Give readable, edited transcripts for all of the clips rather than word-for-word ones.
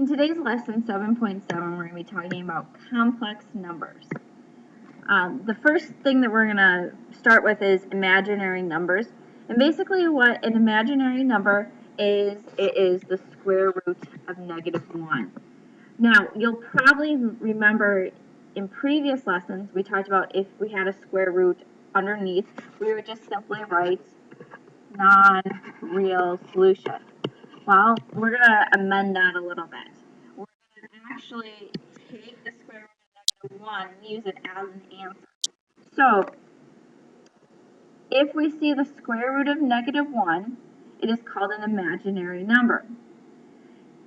In today's lesson 7.7, we're going to be talking about complex numbers. The first thing that we're going to start with is imaginary numbers. And basically what an imaginary number is, it is the square root of -1. Now, you'll probably remember in previous lessons we talked about if we had a square root underneath, we would just simply write non-real solution. Well, we're going to amend that a little bit. We're going to actually take the square root of -1 and use it as an answer. So, if we see the square root of -1, it is called an imaginary number.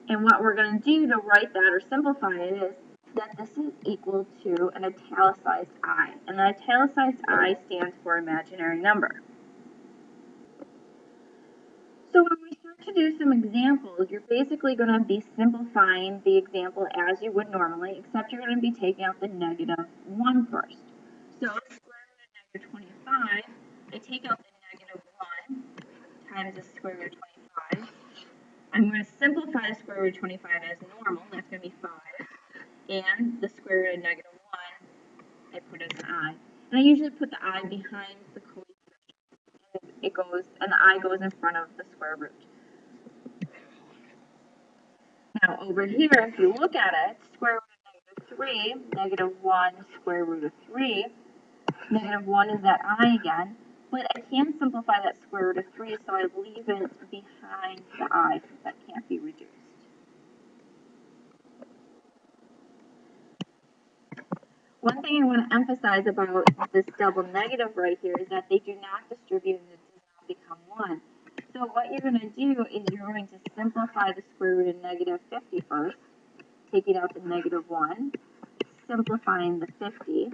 And what we're going to do to write that or simplify it is that this is equal to an italicized I. And the italicized I stands for imaginary number. So when we start to do some examples, you're basically going to be simplifying the example as you would normally, except you're going to be taking out the -1 first. So square root of -25, I take out the -1 times the square root of 25. I'm going to simplify the square root of 25 as normal, that's going to be 5. And the square root of -1, I put as an I. And I usually put the I behind the coefficient. It goes, and the I goes in front of the square root. Now over here, if you look at it, square root of -3, -1 square root of 3, -1 is that I again, but I can simplify that square root of 3, so I leave it behind the I since that can't be reduced. One thing I want to emphasize about this double negative right here is that they do not distribute and it does not become 1. So what you're going to do is you're going to simplify the square root of -50 first, taking out the -1, simplifying the 50,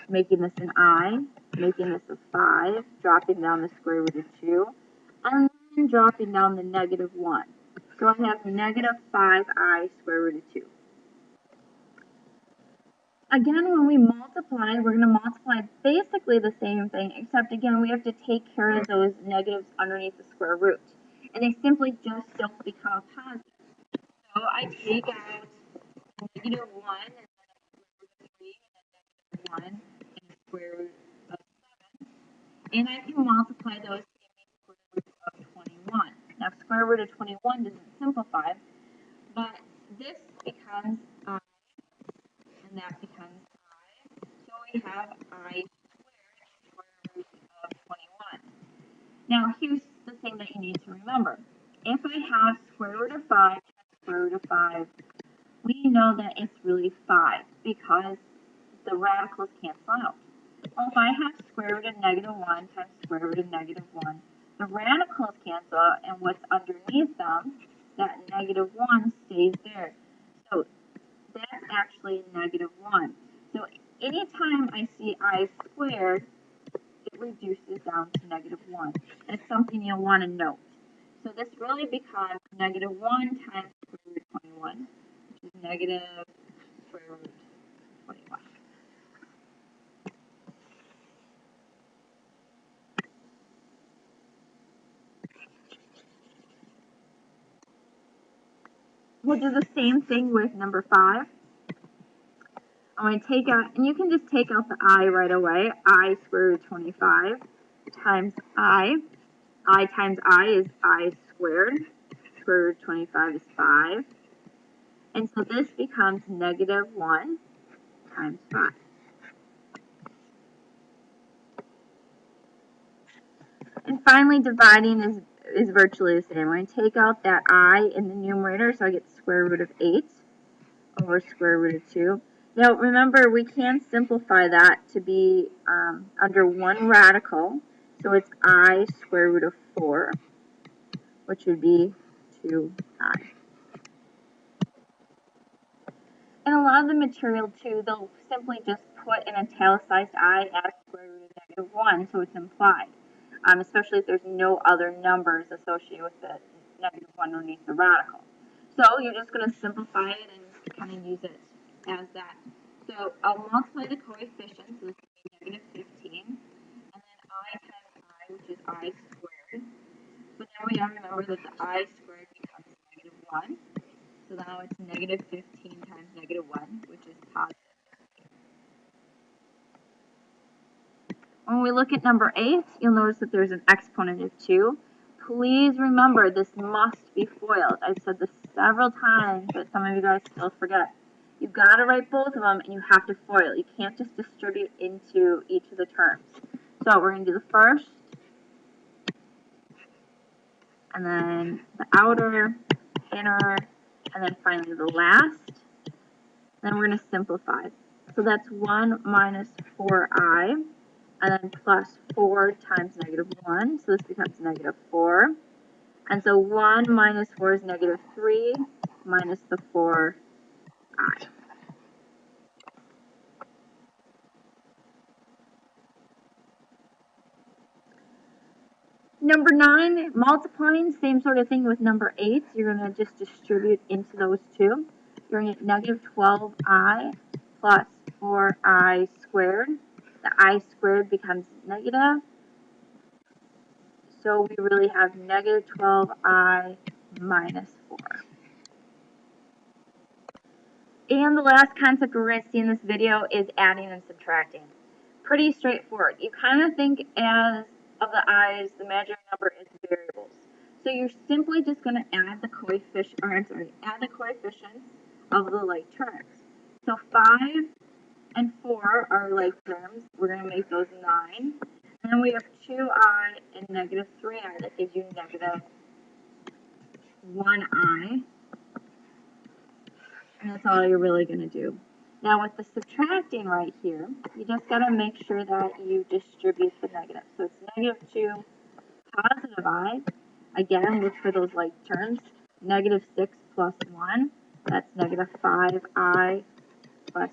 making this an I, making this a 5, dropping down the square root of 2, and then dropping down the -1. So I have -5i square root of 2. Again, when we multiply, we're going to multiply basically the same thing, except again, we have to take care of those negatives underneath the square root. And they simply just don't become a positive. So I take out -1 and then -3 and then -1 and the square root of 7. And I can multiply those to give me square root of 21. Now, square root of 21 doesn't simplify, but this becomes I, and that becomes I. So we have I square root of 21. Now, here's the thing that you need to remember. If I have square root of 5 times square root of 5, we know that it's really 5 because the radicals cancel out. Well, if I have square root of -1 times square root of -1, the radicals cancel out, and what's underneath them, that -1 stays there. So that's actually -1. So anytime I see I squared, it reduces down to -1. And it's something you'll want to note. So this really becomes -1 times square root of 21, which is negative square root of 21. We'll do the same thing with number 5. I'm going to take out, and you can just take out the I right away. I square root of 25 times I. I times I is I squared. Square root of 25 is 5. And so this becomes -1 times 5. And finally, dividing is virtually the same. I'm going to take out that I in the numerator, so I get square root of 8 over square root of 2. Now, remember, we can simplify that to be under one radical. So it's I square root of 4, which would be 2I. And a lot of the material, too, they'll simply just put an italicized I as square root of -1, so it's implied. Especially if there's no other numbers associated with the -1 underneath the radical. So you're just going to simplify it and kind of use it as that. So I'll multiply the coefficients, so this will be -15, and then I times I, which is I squared. But then we have to remember that the I squared becomes 1. So now it's negative 15 times negative 1, which is positive. When we look at number 8, you'll notice that there's an exponent of 2. Please remember, this must be FOILed. I've said this several times, but some of you guys still forget. You've got to write both of them, and you have to FOIL. You can't just distribute into each of the terms. So we're going to do the first, and then the outer, inner, and then finally the last. Then we're going to simplify. So that's 1 minus 4i, and then plus 4 times negative 1, so this becomes negative 4. And so 1 minus 4 is negative 3, minus the 4i. Number 9, multiplying, same sort of thing with number 8. You're going to just distribute into those two. You're going to get negative 12i plus 4i squared. The I squared becomes negative. So we really have negative 12i minus 4. And the last concept we're going to see in this video is adding and subtracting. Pretty straightforward. You kind of think as of the i's, the imaginary number is variables. So you're simply just going to add the coefficient, add the coefficients of the like terms. So 5 and 4 are like terms. We're going to make those 9. And then we have 2i and negative 3i. That gives you negative 1i. And that's all you're really going to do. Now with the subtracting right here, you just got to make sure that you distribute the negative. So it's negative 2 positive I. Again, look for those like terms. Negative 6 plus 1, that's negative 5i plus